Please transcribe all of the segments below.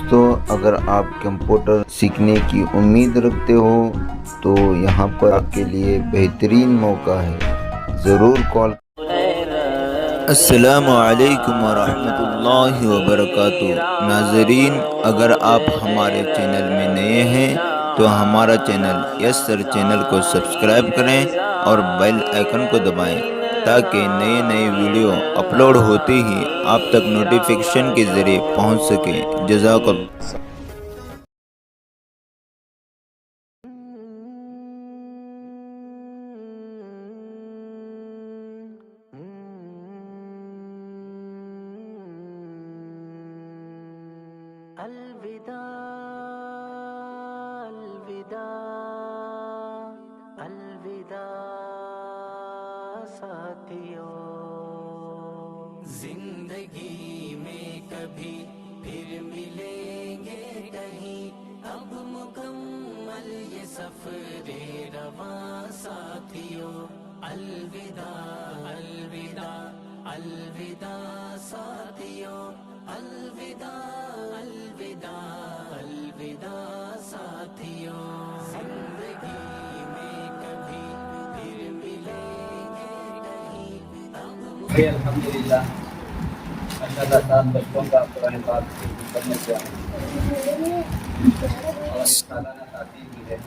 دوستو، اگر آپ کمپیوٹر سیکھنے کی امید رکھتے ہو تو یہاں پر آپ کے لیے بہترین موقع ہے، ضرور کال۔ السلام علیکم ورحمۃ اللہ وبرکاتہ۔ ناظرین، اگر آپ ہمارے چینل میں نئے ہیں تو ہمارا چینل یس سر چینل کو سبسکرائب کریں اور بیل آئیکن کو دبائیں تاکہ نئے نئے ویڈیو اپلوڈ ہوتے ہی آپ تک نوٹیفیکیشن کے ذریعے پہنچ سکے۔ جزاک اللہ۔ الوداع الوداع الوداع ساتھیوں، زندگی میں کبھی پھر ملیں گے کہیں، اب مکمل یہ سفر رواں ساتھیوں، الوداع الوداع الوداع ساتھیوں، الوداع الوداع الوداع ساتھیوں، زندگی میں کبھی پھر ملیں گے کہیں، اب الحمدللہ ماشاءاللہ 7 بچوں کا قرآن پاک کی مکمل کیا اور سالانہ تعطیل بھی ہے۔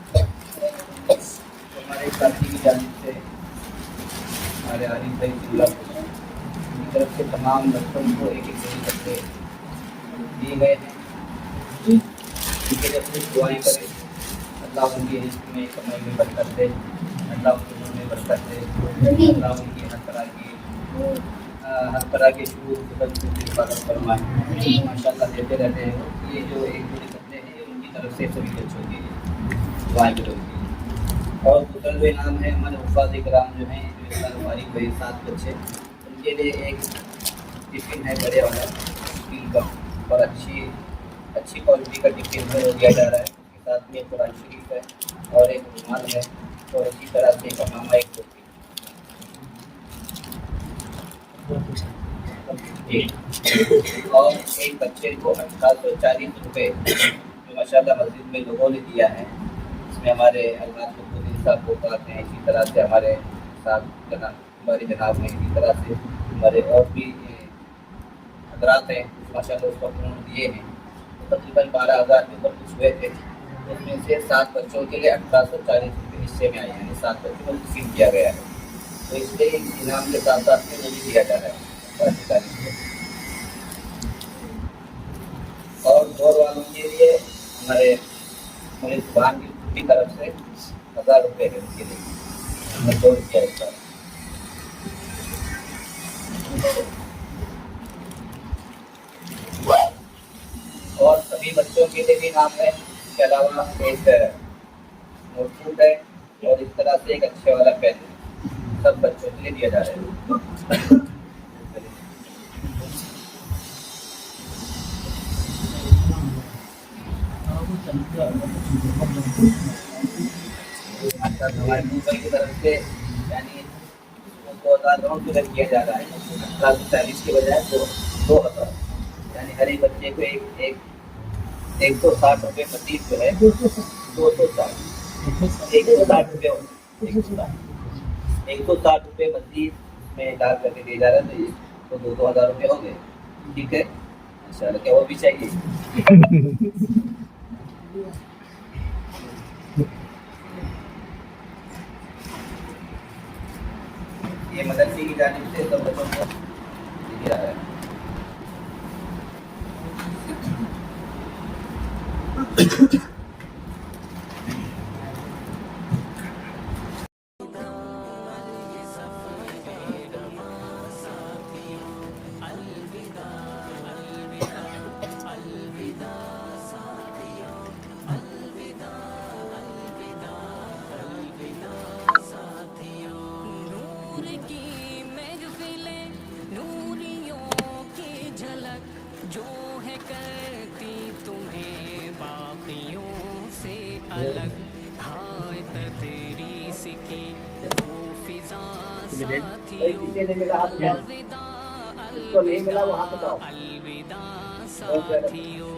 ہمارے ساتھی کی جانب سے ہمارے عالم بھائی اللہ کی طرف سے تمام بچوں کو ایک ایک جوڑی کپڑے دیے گئے ہیں، ان کے لیے صرف دعائیں کریں، اللہ ان کی رزق میں کمائی میں برکت دے، اللہ ان کے گھر میں برکت دے، اللہ ان کی ہر طرح کے شروع کی حفاظت فرمائے۔ ماشاء اللہ دیتے رہتے ہیں۔ یہ جو ایک جوڑی کپڑے ہیں یہ ان کی طرف سے سبھی بچوں کے لیے دعائیں کریں گے۔ اور دوسرا جو انعام ہے ہمارے حفاظ کرام جو ہیں جو اس سال فارغ ہوئے 7 بچے، ان کے لیے ایک ٹفن ہے بڑے والا اسٹیل کا، اور اچھی کوالٹی کا ٹفن ہے وہ دیا جا رہا ہے۔ اس کے ساتھ میں قرآن شریف ہے اور ایک رومال ہے، اور اسی طرح سے ایک امامہ ایک ٹوپی اور ایک بچے کو 1840 روپے جو ماشاء اللہ مسجد میں لوگوں نے دیا ہے۔ اس میں ہمارے علامہ قطب صاحب ہوتے ہیں، اسی طرح سے ہمارے ساتھ ہمارے جناب ہیں، اسی طرح سے ہمارے اور بھی حضرات ہیں ماشاء اللہ اس کو انہوں نے دیے ہیں۔ تقریباً 12,000 کے اوپر کچھ ہوئے تھے، اس میں سے 7 بچوں کے لیے 1840 روپے حصے میں آئے ہیں، یعنی 7 بچوں کو تقسیم کیا گیا ہے۔ تو اس لیے انعام کے ساتھ ساتھ میں وہ بھی دیا جا رہا ہے اور دور والوں کے لیے ہمارے زبان کی طرف سے 1000 روپے ہے، ان کے لیے ہم نے 2 روپیہ اس کا۔ اور سبھی بچوں کے لیے بھی نام ہے، اس کے علاوہ ایک نوٹ بک ہے اور اس طرح سے ایک اچھے والا پین سب بچوں کے لیے دیا جا رہا ہے۔ ہمارے موبائل کی طرف سے یعنی 2009 سے کیا جا رہا ہے، 1840 کے بجائے 2000، یعنی ہر ایک بچے کو ایک 160 روپے مزید جو ہے 260 روپے 160 روپے مزید میں ڈال کر کے دیا جا رہا ہے، تو 2000 روپے ہو گئے۔ ٹھیک ہے، ماشاء اللہ، کیا وہ بھی چاہیے؟ یہ مدرسے کی جانب سے سب بچوں کو دیا جا رہا ہے۔ جو ہے کرتی تمہیں باقیوں سے الگ، ہائے تدریس کی وہ فضا ساتھیوں، الوداع الوداع الوداع ساتھیوں۔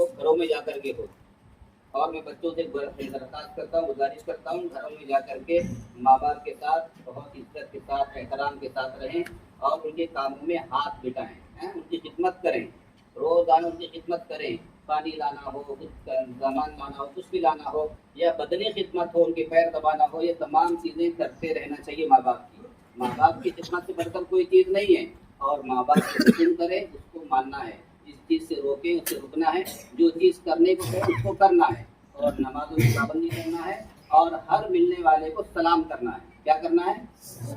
وہ گھروں میں جا کر کے ہو. اور میں بچوں سے درخواست کرتا ہوں, گزارش کرتا ہوں, گھروں میں جا کر کے ماں باپ کے ساتھ بہت عزت کے ساتھ, احترام کے ساتھ رہیں اور ان کے کاموں میں ہاتھ بٹائیں, ان کی خدمت کریں, روزانہ ان کی خدمت کریں. پانی لانا ہو, کچھ سامان لانا ہو, کچھ بھی لانا ہو, یا بدنی خدمت ہو, ان کے پیر دبانا ہو, یہ تمام چیزیں کرتے رہنا چاہیے ماں باپ کی. ماں باپ کی خدمت سے بڑھ کر کوئی چیز نہیں ہے. اور ماں باپ جو حکم کرے اس کو ماننا ہے, جس چیز سے روکیں اس سے رکنا ہے, جو چیز کرنے کو کہے اس کو کرنا ہے, اور نمازوں کی پابندی کرنا ہے, اور ہر ملنے والے کو سلام کرنا ہے. کیا کرنا ہے؟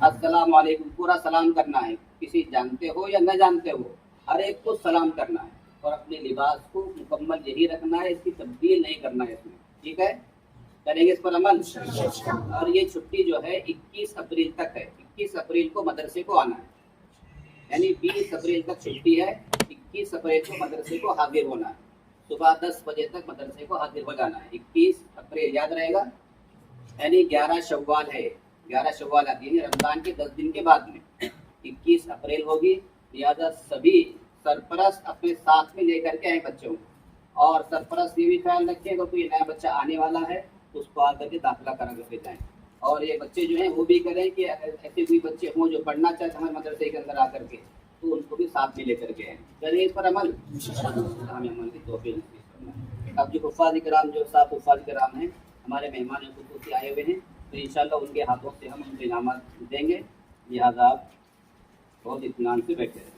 السلام علیکم, پورا سلام کرنا ہے, کسی جانتے ہو یا نہ جانتے ہو, ہر ایک کو سلام کرنا ہے. اور اپنے لباس کو مکمل یہی رکھنا ہے, اس کی تبدیل نہیں کرنا ہے اس میں. ٹھیک ہے, کریں گے اس پر عمل. اور یہ چھٹی جو ہے 21 اپریل تک ہے. 21 اپریل کو مدرسے کو آنا ہے, یعنی 20 اپریل تک چھٹی ہے, 21 اپریل کو مدرسے کو حاضر ہونا ہے. صبح 10 بجے تک مدرسے کو حاضر ہو جانا ہے. 21 اپریل یاد رہے گا, یعنی 11 شوال ہے. 11 شوال آتی ہے, یعنی رمضان کے 10 دن کے بعد میں 21 اپریل ہوگی. لہٰذا سبھی سرپرست اپنے ساتھ میں لے کر کے آئیں بچوں کو, اور سرپرست یہ بھی خیال رکھیں اگر کوئی نیا بچہ آنے والا ہے تو اس کو آ کر کے داخلہ کرا کر کے جائیں. اور یہ بچے جو ہیں وہ بھی کریں کہ ایسے کوئی بچے ہوں جو پڑھنا چاہتے ہیں ہمارے مدرسے کے اندر آ کر کے, تو ان کو بھی ساتھ میں لے کر کے آئیں. کریں اس پر عمل, ہمیں عمل کی توفیق نصیب کرنا. اب جو حفاظ کرام, جو 7 حفاظ کرام ہیں ہمارے مہمان خصوصی آئے ہوئے ہیں, تو انشاءاللہ ان کے ہاتھوں سے ہم ان کو انعامات دیں گے. لہٰذا آپ بہت اطمینان سے بیٹھے رہیں.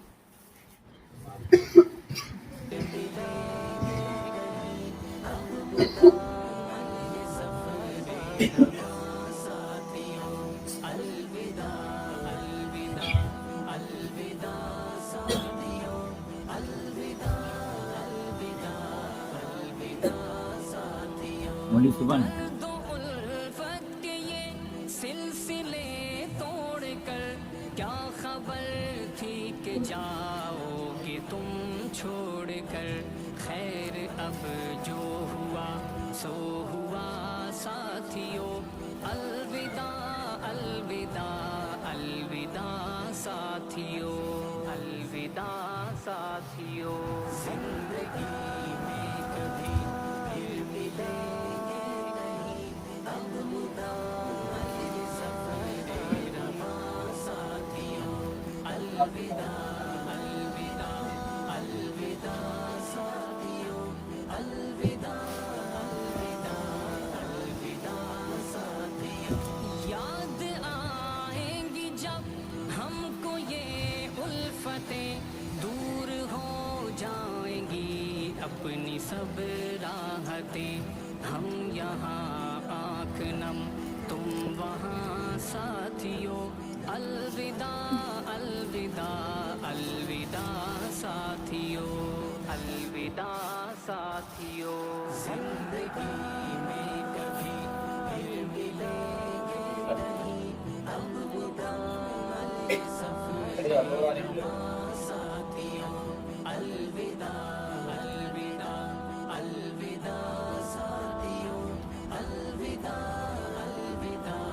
مولی سبحان دو الفت کے یہ سلسلے توڑ کر کیا خبر تھی کہ جاؤ گے تم چھوڑ کر. خیر اب جو ہوا سو ہوا ساتھیو, الوداع الوداع الوداع ساتھیو, الوداع ساتھیو. زندگی میں کبھی پھر ملیں گے نہیں, اب مدعا سفر رواں ساتھیو, الوداع الوداع الوداع ساتھیو, الوداع الوداع الوداع ساتھیو. یاد آئیں گی جب ہم کو یہ الفتیں, دور ہو جائیں گی اپنی سب راحتیں. ہم یہاں آنکھ نم تم وہاں ساتھیو, الوداع الوداع الوداع ساتھیو, الوداع ساتھیو. زندگی میں کبھی پھر ملیں گے نہیں, اب مکمل سفر رواں ساتھیو, الوداع الوداع الوداع ساتھیو, الوداع الوداع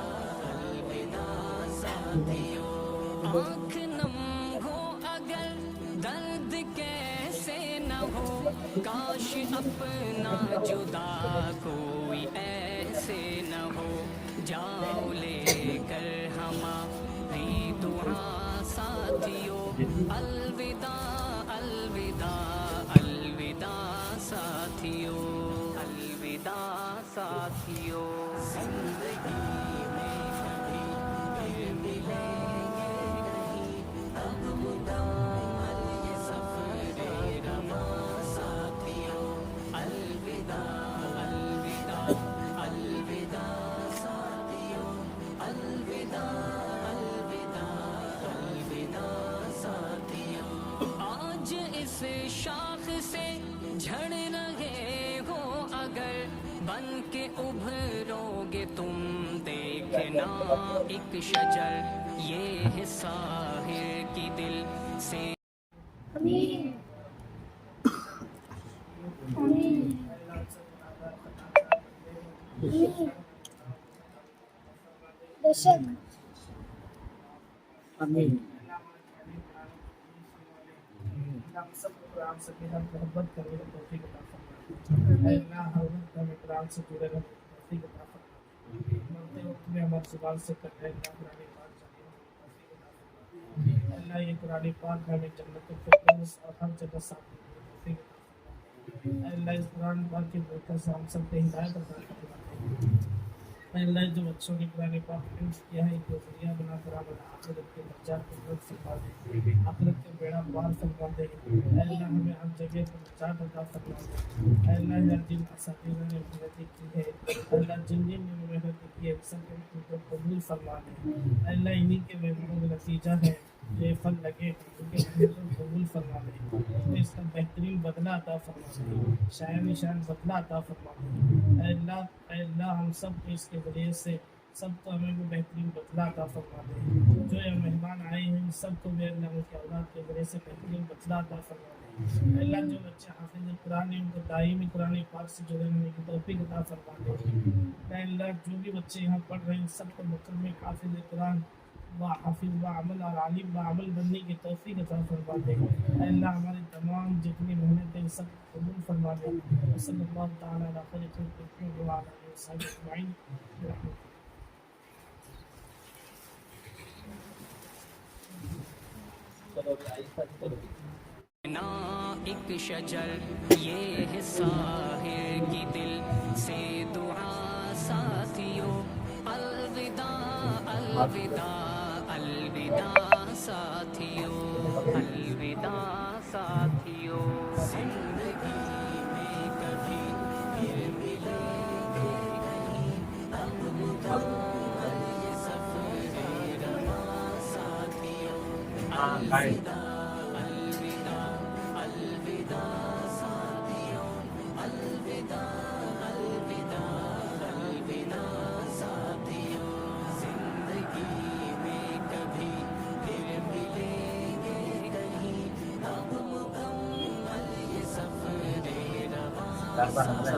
الوداع ساتھیو. آنکھ نم ہو اگر درد کیسے نہ ہو, کاش اپنا جدا کوئی ایسے نہ ہو. جاؤ لے کر ہماری دعا ساتھیو, الوداع الوداع الوداع ساتھیو, الوداع ساتھیو. زندگی میں کبھی پھر ملیں گے نہیں, اب مکمل یہ سفر رواں ساتھیو, الوداع الوداع الوداع ساتھیو, الوداع الوداع الوداع ساتھیو. آج اس شاخ سے جھڑ رہے ہو اگر, بن کے ابھرو گے تم دیکھنا ایک شجر, یہ ہے ساحر کی دل سے. آمین آمین آمین. بے شک آمین. ہم سب کو قرآن سے محبت کرنے کی توفیق عطا فرمائے. اے اللہ ہر وقت ہمیں قرآن سے جڑے رہنے کی توفیق عطا فرما، مرتے وقت میں ہماری زبان سے پڑھے اللہ قرآن پاک جاری ہونے کی توفیق عطا فرما۔ اے اللہ یہ قرآن پاک ہمیں جنت الفردوس اور ہر جگہ ساتھ دینے کی توفیق عطا فرما۔ اے اللہ اس قرآن پاک کی برکت سے ہم سب کو ہدایت عطا فرما۔ اے اللہ جو بچوں کے قرآن پاک حفظ کیا ہے ان کو ذریعہ بنا کر ہمیں آخرت کے درجات کو بلند فرما دے، آخرت کے بیڑا پار فرما دے۔ اے اللہ ہمیں ہر جگہ پر نجات عطا فرما دے۔ اے اللہ یا جن اساتذہ نے محنت کی ہے، اے اللہ جن نے محنت کی ہے سب کو قبول فرما دے۔ اے اللہ انہی کے محنتوں کا نتیجہ ہے جو یہ پھل لگے کیونکہ محنتوں کو قبول فرما دے، تو اس کا بہترین بدلہ عطا فرما دے، شاعر شان بدلہ عطا فرما دے۔ اے اللہ ہم سب کو اس کے ذریعے سے سب کو ہمیں وہ بہترین بدلہ عطا فرما دے۔ جو یہ مہمان آئے ہیں ان سب کو بھی اللہ ان کے اولاد کے ذریعے سے بہترین بدلہ عطا فرما دے۔ اے اللہ جو بچے حافظ قرآن ہیں ان کو دائمی قرآن پاک سے جڑے رہنے کی توفیق عطا فرما دے۔ اے اللہ جو بھی بچے یہاں پڑھ رہے ہیں ان سب کو مکمل حافظ قرآن و حافظ و عمل اور عالم و عمل بننے کی توفیق عطا فرما دے۔ اے اللہ ہماری تمام جتنی محنت ہیں سب کو قبول فرما دے۔ صلی اللہ تعالیٰ علیہ خیر خلق و علی آلہ و صحبہ اجمعین برحمتہ۔ چلو آہستہ چلو۔ نا ایک شجر یہ ہے ساحر کی دل سے دعا ساتھیوں، الوداع الوداع الوداع ساتھیوں، الوداع ساتھیوں۔ زندگی میں کبھی پھر ملیں گے نہیں، الوداع یہ سفر رواں ساتھیوں، الوداع ہمارا